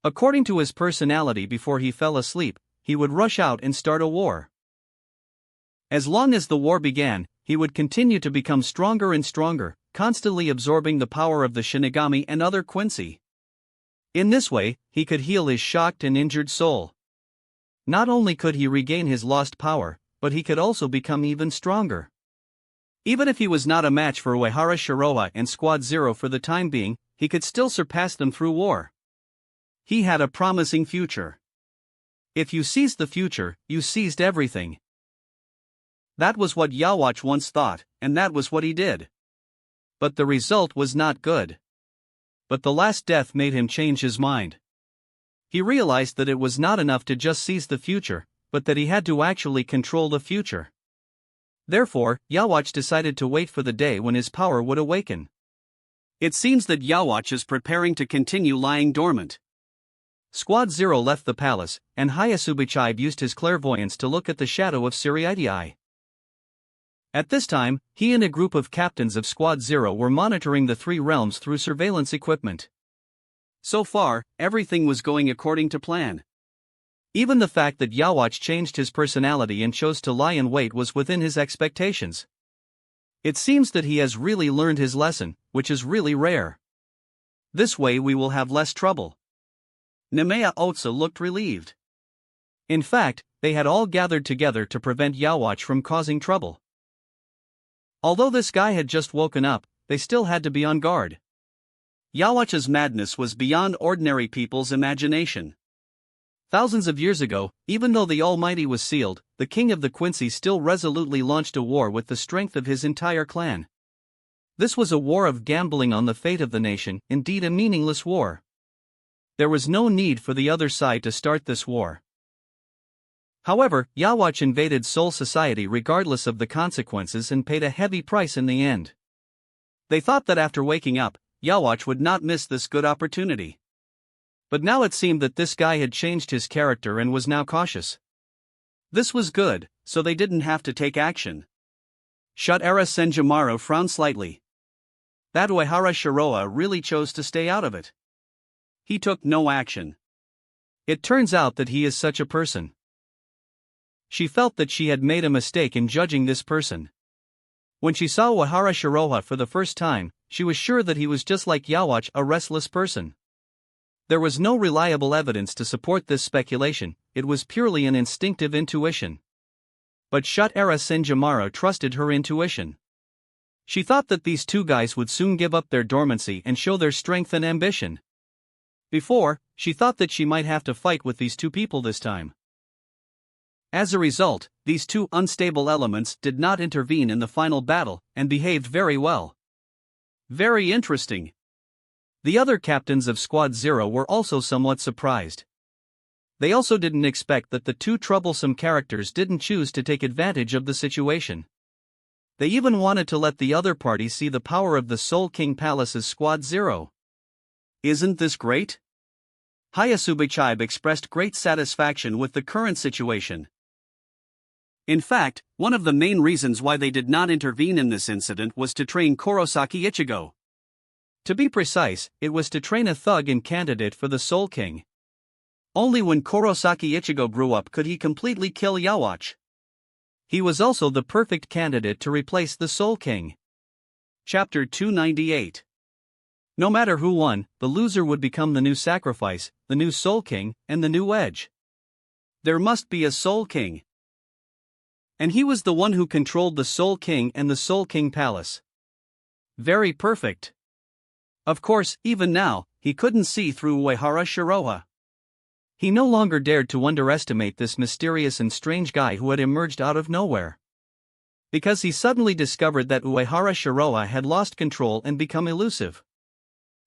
According to his personality before he fell asleep, he would rush out and start a war. As long as the war began, he would continue to become stronger and stronger, constantly absorbing the power of the Shinigami and other Quincy. In this way, he could heal his shocked and injured soul. Not only could he regain his lost power, but he could also become even stronger. Even if he was not a match for Uehara Shiroha and Squad Zero for the time being, he could still surpass them through war. He had a promising future. If you seized the future, you seized everything. That was what Yhwach once thought, and that was what he did. But the result was not good. But the last death made him change his mind. He realized that it was not enough to just seize the future, but that he had to actually control the future. Therefore, Yhwach decided to wait for the day when his power would awaken. It seems that Yhwach is preparing to continue lying dormant. Squad Zero left the palace, and Hyasubichibe used his clairvoyance to look at the shadow of Siriitii. At this time, he and a group of captains of Squad Zero were monitoring the three realms through surveillance equipment. So far, everything was going according to plan. Even the fact that Yhwach changed his personality and chose to lie in wait was within his expectations. It seems that he has really learned his lesson, which is really rare. This way we will have less trouble. Nemea Otsa looked relieved. In fact, they had all gathered together to prevent Yhwach from causing trouble. Although this guy had just woken up, they still had to be on guard. Yhwach's madness was beyond ordinary people's imagination. Thousands of years ago, even though the Almighty was sealed, the king of the Quincy still resolutely launched a war with the strength of his entire clan. This was a war of gambling on the fate of the nation, indeed a meaningless war. There was no need for the other side to start this war. However, Yhwach invaded Soul Society regardless of the consequences and paid a heavy price in the end. They thought that after waking up, Yhwach would not miss this good opportunity. But now it seemed that this guy had changed his character and was now cautious. This was good, so they didn't have to take action. Shutara Senjimaro frowned slightly. That Uehara Shiroha really chose to stay out of it. He took no action. It turns out that he is such a person. She felt that she had made a mistake in judging this person. When she saw Uehara Shiroha for the first time, she was sure that he was just like Yhwach, a restless person. There was no reliable evidence to support this speculation, it was purely an instinctive intuition. But Shut-Era Senjimaro trusted her intuition. She thought that these two guys would soon give up their dormancy and show their strength and ambition. Before, she thought that she might have to fight with these two people this time. As a result, these two unstable elements did not intervene in the final battle and behaved very well. Very interesting. The other captains of Squad Zero were also somewhat surprised. They also didn't expect that the two troublesome characters didn't choose to take advantage of the situation. They even wanted to let the other party see the power of the Soul King Palace's Squad Zero. Isn't this great? Hayasubichibe expressed great satisfaction with the current situation. In fact, one of the main reasons why they did not intervene in this incident was to train Kurosaki Ichigo. To be precise, it was to train a thug and candidate for the Soul King. Only when Kurosaki Ichigo grew up could he completely kill Yhwach. He was also the perfect candidate to replace the Soul King. Chapter 298. No matter who won, the loser would become the new sacrifice, the new Soul King, and the new Edge. There must be a Soul King. And he was the one who controlled the Soul King and the Soul King Palace. Very perfect. Of course, even now, he couldn't see through Uehara Shiroha. He no longer dared to underestimate this mysterious and strange guy who had emerged out of nowhere. Because he suddenly discovered that Uehara Shiroha had lost control and become elusive.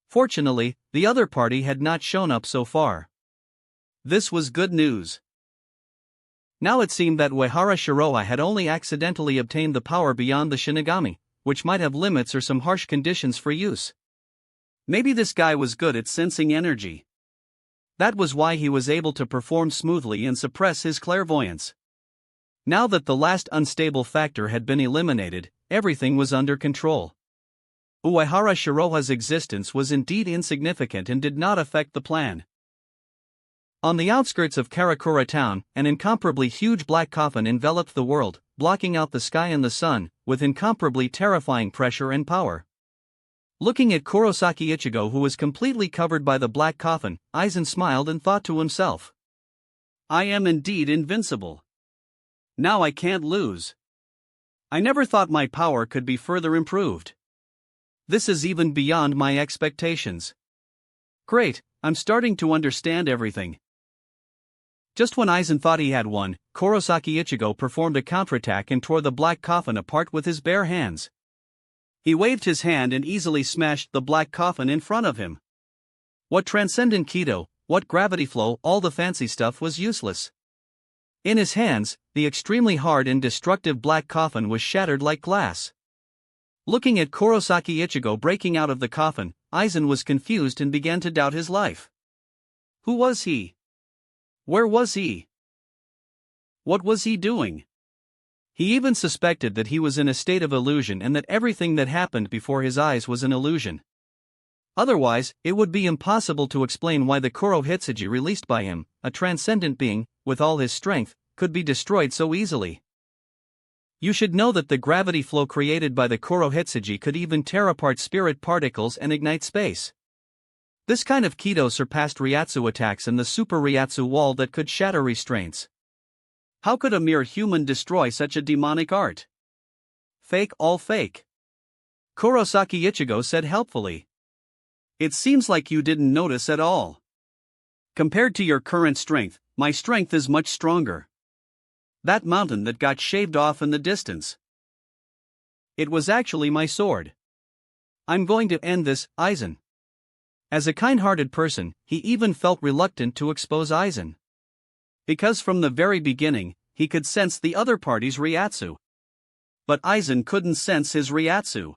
Fortunately, the other party had not shown up so far. This was good news. Now it seemed that Uehara Shiroha had only accidentally obtained the power beyond the Shinigami, which might have limits or some harsh conditions for use. Maybe this guy was good at sensing energy. That was why he was able to perform smoothly and suppress his clairvoyance. Now that the last unstable factor had been eliminated, everything was under control. Uehara Shiroha's existence was indeed insignificant and did not affect the plan. On the outskirts of Karakura town, an incomparably huge black coffin enveloped the world, blocking out the sky and the sun, with incomparably terrifying pressure and power. Looking at Kurosaki Ichigo, who was completely covered by the black coffin, Aizen smiled and thought to himself, I am indeed invincible. Now I can't lose. I never thought my power could be further improved. This is even beyond my expectations. Great, I'm starting to understand everything. Just when Aizen thought he had won, Kurosaki Ichigo performed a counterattack and tore the black coffin apart with his bare hands. He waved his hand and easily smashed the black coffin in front of him. What transcendent Kido, what gravity flow, all the fancy stuff was useless. In his hands, the extremely hard and destructive black coffin was shattered like glass. Looking at Kurosaki Ichigo breaking out of the coffin, Aizen was confused and began to doubt his life. Who was he? Where was he? What was he doing? He even suspected that he was in a state of illusion and that everything that happened before his eyes was an illusion. Otherwise, it would be impossible to explain why the Kuro Hitsuji released by him, a transcendent being, with all his strength, could be destroyed so easily. You should know that the gravity flow created by the Kuro Hitsuji could even tear apart spirit particles and ignite space. This kind of Kido surpassed Ryatsu attacks and the Super Ryatsu wall that could shatter restraints. How could a mere human destroy such a demonic art? Fake, all fake. Kurosaki Ichigo said helpfully. It seems like you didn't notice at all. Compared to your current strength, my strength is much stronger. That mountain that got shaved off in the distance. It was actually my sword. I'm going to end this, Aizen. As a kind-hearted person, he even felt reluctant to expose Aizen. Because from the very beginning, he could sense the other party's Ryatsu. But Aizen couldn't sense his Ryatsu.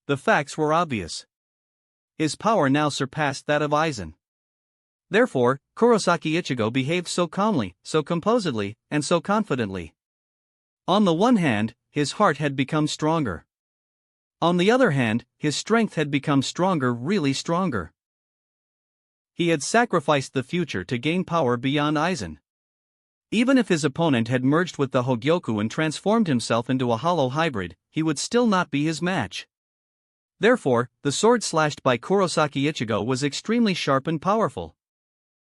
The facts were obvious. His power now surpassed that of Aizen. Therefore, Kurosaki Ichigo behaved so calmly, so composedly, and so confidently. On the one hand, his heart had become stronger. On the other hand, his strength had become stronger, really stronger. He had sacrificed the future to gain power beyond Aizen. Even if his opponent had merged with the Hogyoku and transformed himself into a hollow hybrid, he would still not be his match. Therefore, the sword slashed by Kurosaki Ichigo was extremely sharp and powerful.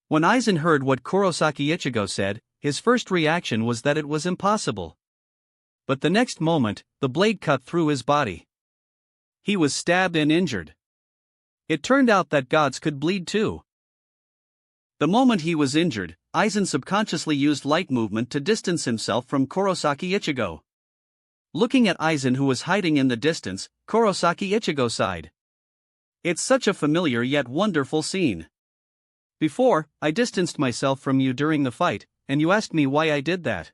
When Aizen heard what Kurosaki Ichigo said, his first reaction was that it was impossible. But the next moment, the blade cut through his body. He was stabbed and injured. It turned out that gods could bleed too. The moment he was injured, Aizen subconsciously used light movement to distance himself from Kurosaki Ichigo. Looking at Aizen, who was hiding in the distance, Kurosaki Ichigo sighed. It's such a familiar yet wonderful scene. Before, I distanced myself from you during the fight, and you asked me why I did that.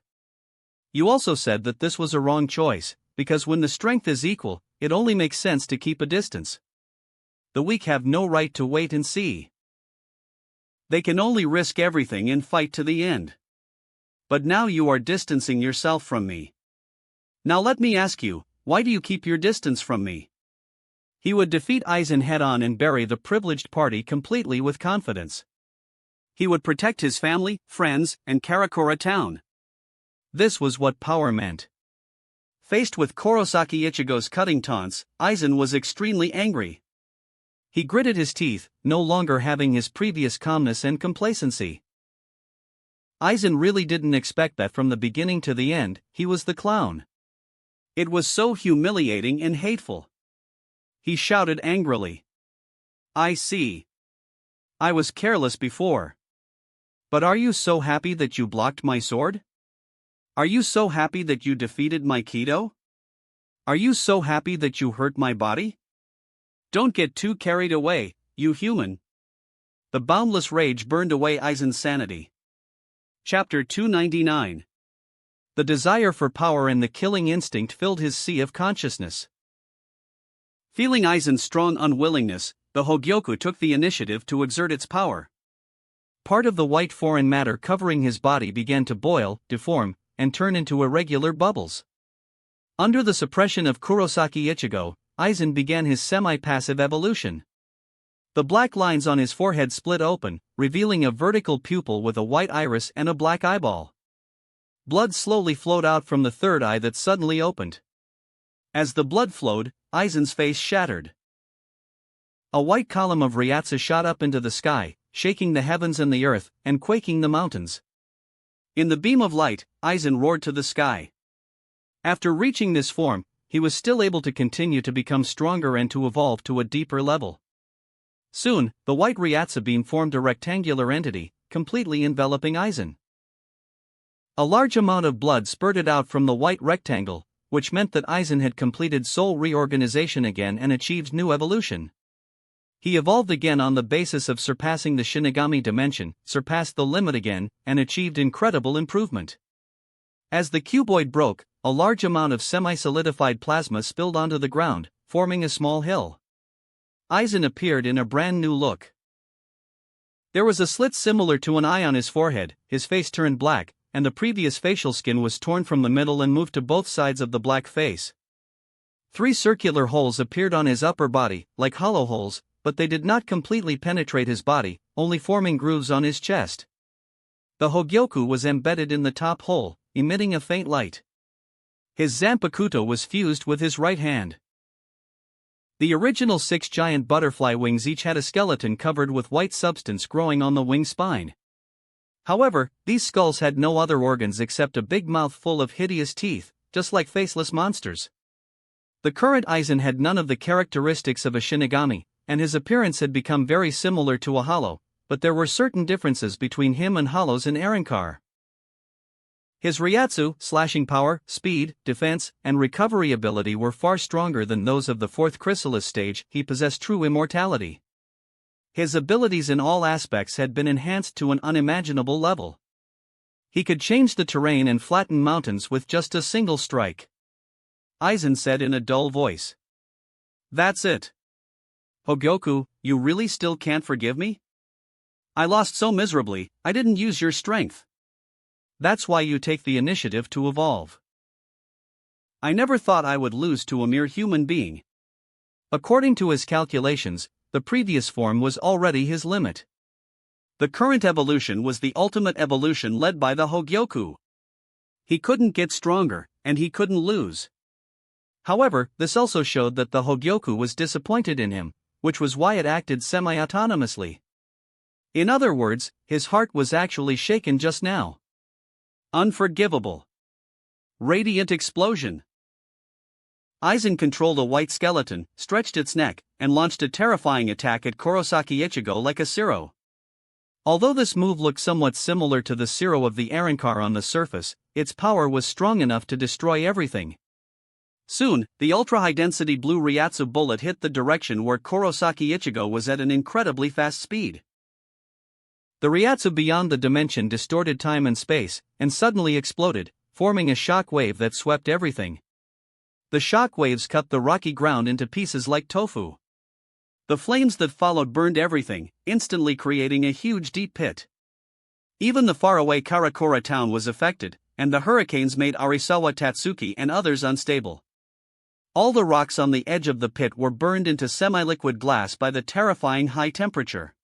You also said that this was a wrong choice, because when the strength is equal, it only makes sense to keep a distance. The weak have no right to wait and see. They can only risk everything and fight to the end. But now you are distancing yourself from me. Now let me ask you, why do you keep your distance from me? He would defeat Aizen head-on and bury the privileged party completely with confidence. He would protect his family, friends, and Karakura town. This was what power meant. Faced with Kurosaki Ichigo's cutting taunts, Aizen was extremely angry. He gritted his teeth, no longer having his previous calmness and complacency. Aizen really didn't expect that from the beginning to the end. He was the clown. It was so humiliating and hateful. He shouted angrily. I see. I was careless before. But are you so happy that you blocked my sword? Are you so happy that you defeated my Kido? Are you so happy that you hurt my body? Don't get too carried away, you human. The boundless rage burned away Aizen's sanity. Chapter 299. The desire for power and the killing instinct filled his sea of consciousness. Feeling Aizen's strong unwillingness, the Hogyoku took the initiative to exert its power. Part of the white foreign matter covering his body began to boil, deform, and turn into irregular bubbles. Under the suppression of Kurosaki Ichigo, Aizen began his semi-passive evolution. The black lines on his forehead split open, revealing a vertical pupil with a white iris and a black eyeball. Blood slowly flowed out from the third eye that suddenly opened. As the blood flowed, Aizen's face shattered. A white column of Ryatsu shot up into the sky, shaking the heavens and the earth, and quaking the mountains. In the beam of light, Aizen roared to the sky. After reaching this form, he was still able to continue to become stronger and to evolve to a deeper level. Soon, the white Ryatsu beam formed a rectangular entity, completely enveloping Aizen. A large amount of blood spurted out from the white rectangle, which meant that Aizen had completed soul reorganization again and achieved new evolution. He evolved again on the basis of surpassing the Shinigami dimension, surpassed the limit again, and achieved incredible improvement. As the cuboid broke, a large amount of semi-solidified plasma spilled onto the ground, forming a small hill. Aizen appeared in a brand new look. There was a slit similar to an eye on his forehead, his face turned black, and the previous facial skin was torn from the middle and moved to both sides of the black face. 3 circular holes appeared on his upper body, like hollow holes, but they did not completely penetrate his body, only forming grooves on his chest. The Hogyoku was embedded in the top hole, emitting a faint light. His Zanpakuto was fused with his right hand. The original 6 giant butterfly wings each had a skeleton covered with white substance growing on the wing spine. However, these skulls had no other organs except a big mouth full of hideous teeth, just like faceless monsters. The current Aizen had none of the characteristics of a Shinigami, and his appearance had become very similar to a hollow, but there were certain differences between him and hollows in Arrancar. His Ryatsu, slashing power, speed, defense, and recovery ability were far stronger than those of the 4th chrysalis stage. He possessed true immortality. His abilities in all aspects had been enhanced to an unimaginable level. He could change the terrain and flatten mountains with just a single strike. Aizen said in a dull voice. That's it. Hogyoku, you really still can't forgive me? I lost so miserably, I didn't use your strength. That's why you take the initiative to evolve. I never thought I would lose to a mere human being. According to his calculations, the previous form was already his limit. The current evolution was the ultimate evolution led by the Hogyoku. He couldn't get stronger, and he couldn't lose. However, this also showed that the Hogyoku was disappointed in him, which was why it acted semi-autonomously. In other words, his heart was actually shaken just now. Unforgivable. Radiant explosion. Aizen controlled a white skeleton, stretched its neck, and launched a terrifying attack at Kurosaki Ichigo like a Zero. Although this move looked somewhat similar to the Zero of the Arrancar on the surface, its power was strong enough to destroy everything. Soon, the ultra-high-density blue Ryatsu bullet hit the direction where Kurosaki Ichigo was at an incredibly fast speed. The Ryatsu beyond the dimension distorted time and space, and suddenly exploded, forming a shock wave that swept everything. The shock waves cut the rocky ground into pieces like tofu. The flames that followed burned everything, instantly creating a huge deep pit. Even the faraway Karakura town was affected, and the hurricanes made Arisawa Tatsuki and others unstable. All the rocks on the edge of the pit were burned into semi-liquid glass by the terrifying high temperature.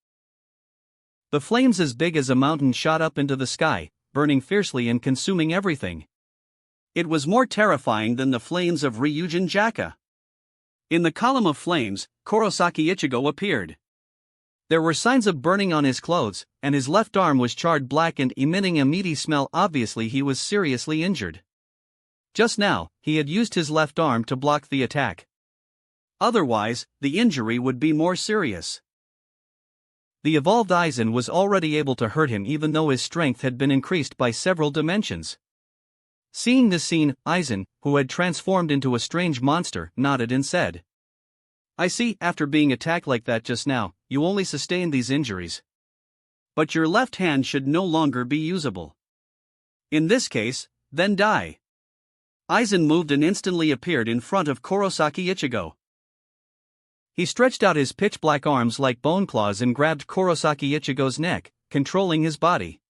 The flames as big as a mountain shot up into the sky, burning fiercely and consuming everything. It was more terrifying than the flames of Ryujin Jaka. In the column of flames, Kurosaki Ichigo appeared. There were signs of burning on his clothes, and his left arm was charred black and emitting a meaty smell. Obviously he was seriously injured. Just now, he had used his left arm to block the attack. Otherwise, the injury would be more serious. The evolved Aizen was already able to hurt him even though his strength had been increased by several dimensions. Seeing this scene, Aizen, who had transformed into a strange monster, nodded and said, "I see, after being attacked like that just now, you only sustained these injuries. But your left hand should no longer be usable. In this case, then die." Aizen moved and instantly appeared in front of Kurosaki Ichigo. He stretched out his pitch-black arms like bone claws and grabbed Kurosaki Ichigo's neck, controlling his body.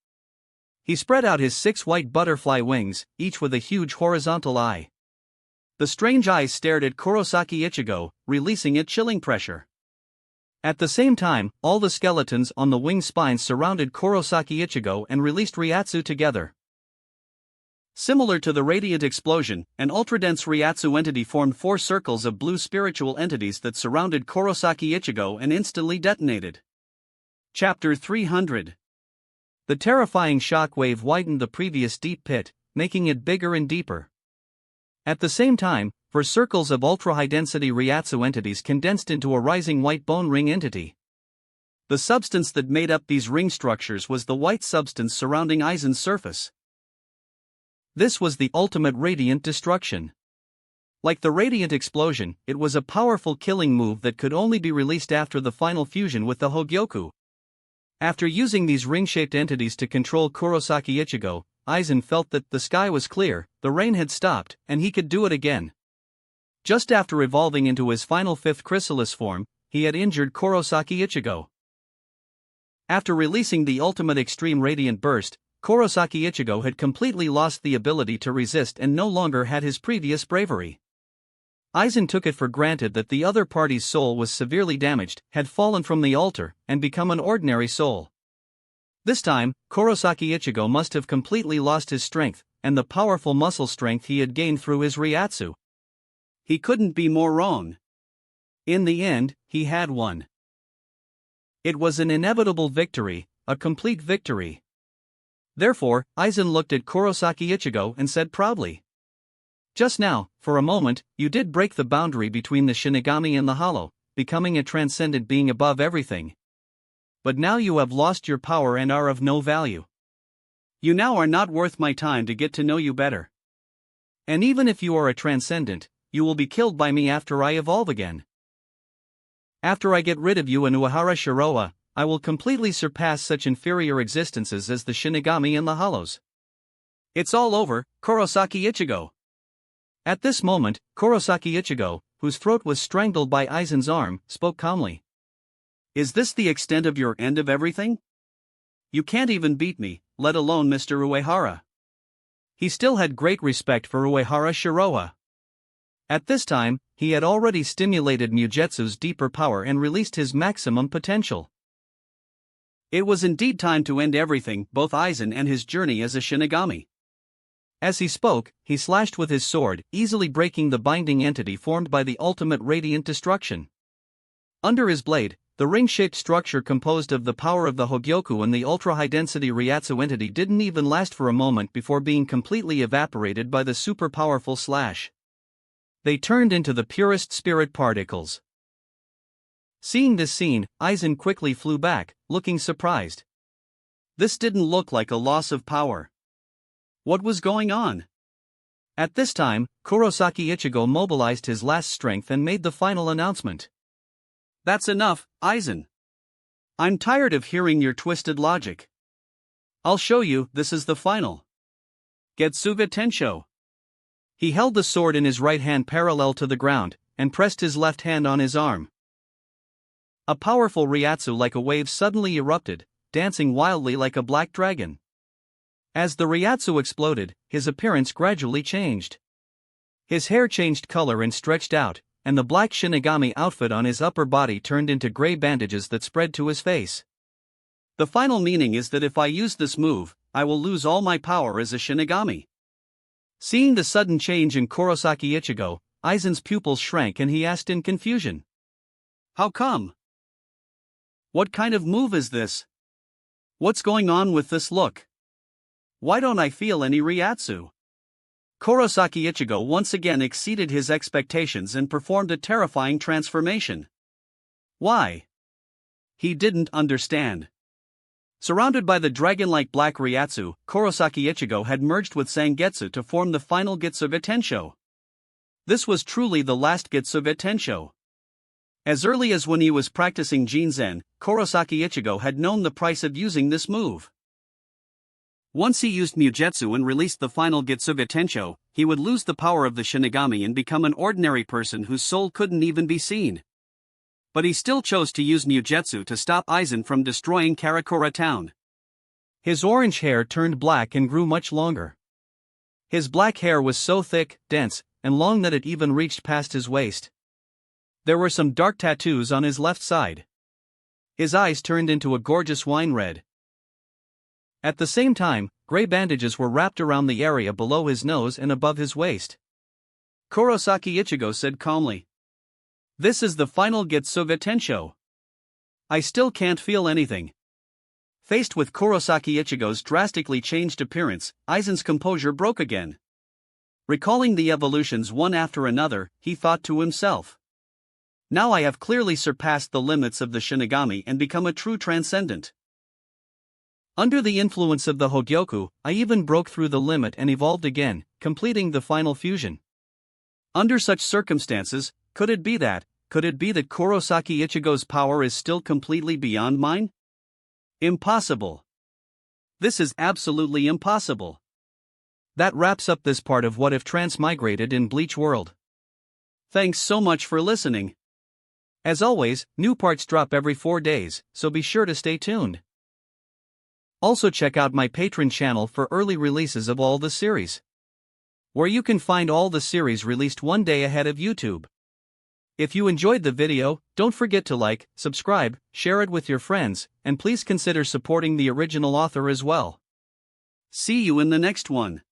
He spread out his 6 white butterfly wings, each with a huge horizontal eye. The strange eyes stared at Kurosaki Ichigo, releasing a chilling pressure. At the same time, all the skeletons on the wing spines surrounded Kurosaki Ichigo and released Ryatsu together. Similar to the radiant explosion, an ultradense Ryatsu entity formed 4 circles of blue spiritual entities that surrounded Kurosaki Ichigo and instantly detonated. Chapter 300. The terrifying shock wave widened the previous deep pit, making it bigger and deeper. At the same time, 4 circles of ultra-high-density Ryatsu entities condensed into a rising white bone ring entity. The substance that made up these ring structures was the white substance surrounding Aizen's surface. This was the ultimate radiant destruction. Like the radiant explosion, it was a powerful killing move that could only be released after the final fusion with the Hogyoku. After using these ring-shaped entities to control Kurosaki Ichigo, Aizen felt that the sky was clear, the rain had stopped, and he could do it again. Just after evolving into his final 5th chrysalis form, he had injured Kurosaki Ichigo. After releasing the ultimate extreme radiant burst, Kurosaki Ichigo had completely lost the ability to resist and no longer had his previous bravery. Aizen took it for granted that the other party's soul was severely damaged, had fallen from the altar, and become an ordinary soul. This time, Kurosaki Ichigo must have completely lost his strength, and the powerful muscle strength he had gained through his Ryatsu. He couldn't be more wrong. In the end, he had won. It was an inevitable victory, a complete victory. Therefore, Aizen looked at Kurosaki Ichigo and said proudly, "Just now, for a moment, you did break the boundary between the Shinigami and the Hollow, becoming a transcendent being above everything. But now you have lost your power and are of no value. You now are not worth my time to get to know you better. And even if you are a transcendent, you will be killed by me after I evolve again. After I get rid of you and Uehara Shiroa, I will completely surpass such inferior existences as the Shinigami and the Hollows. It's all over, Kurosaki Ichigo." At this moment, Kurosaki Ichigo, whose throat was strangled by Aizen's arm, spoke calmly. "Is this the extent of your end of everything? You can't even beat me, let alone Mr. Uehara." He still had great respect for Uehara Shiroa. At this time, he had already stimulated Mugetsu's deeper power and released his maximum potential. It was indeed time to end everything, both Aizen and his journey as a Shinigami. As he spoke, he slashed with his sword, easily breaking the binding entity formed by the ultimate radiant destruction. Under his blade, the ring-shaped structure composed of the power of the Hogyoku and the ultra-high-density Reiatsu entity didn't even last for a moment before being completely evaporated by the super-powerful slash. They turned into the purest spirit particles. Seeing this scene, Aizen quickly flew back, looking surprised. This didn't look like a loss of power. What was going on? At this time, Kurosaki Ichigo mobilized his last strength and made the final announcement. That's enough, Aizen. I'm tired of hearing your twisted logic. I'll show you, this is the final. Getsuga Tensho. He held the sword in his right hand parallel to the ground, and pressed his left hand on his arm. A powerful Reiatsu like a wave suddenly erupted, dancing wildly like a black dragon. As the Reiatsu exploded, his appearance gradually changed. His hair changed color and stretched out, and the black Shinigami outfit on his upper body turned into gray bandages that spread to his face. The final meaning is that if I use this move, I will lose all my power as a Shinigami. Seeing the sudden change in Kurosaki Ichigo, Aizen's pupils shrank and he asked in confusion. How come? What kind of move is this? What's going on with this look? Why don't I feel any Reiatsu? Kurosaki Ichigo once again exceeded his expectations and performed a terrifying transformation. Why? He didn't understand. Surrounded by the dragon-like black Reiatsu, Kurosaki Ichigo had merged with Sangetsu to form the final Getsuga Tensho. This was truly the last Getsuga Tensho. As early as when he was practicing Jinzen, Kurosaki Ichigo had known the price of using this move. Once he used Mugetsu and released the final Getsuga Tensho, he would lose the power of the Shinigami and become an ordinary person whose soul couldn't even be seen. But he still chose to use Mugetsu to stop Aizen from destroying Karakura town. His orange hair turned black and grew much longer. His black hair was so thick, dense, and long that it even reached past his waist. There were some dark tattoos on his left side. His eyes turned into a gorgeous wine red. At the same time, gray bandages were wrapped around the area below his nose and above his waist. Kurosaki Ichigo said calmly. This is the final Getsuga Tensho. I still can't feel anything. Faced with Kurosaki Ichigo's drastically changed appearance, Aizen's composure broke again. Recalling the evolutions one after another, he thought to himself. Now I have clearly surpassed the limits of the Shinigami and become a true transcendent. Under the influence of the Hogyoku, I even broke through the limit and evolved again, completing the final fusion. Under such circumstances, could it be that Kurosaki Ichigo's power is still completely beyond mine? Impossible. This is absolutely impossible. That wraps up this part of What If Transmigrated in Bleach World. Thanks so much for listening. As always, new parts drop every 4 days, so be sure to stay tuned. Also check out my Patreon channel for early releases of all the series, where you can find all the series released one day ahead of YouTube. If you enjoyed the video, don't forget to like, subscribe, share it with your friends, and please consider supporting the original author as well. See you in the next one.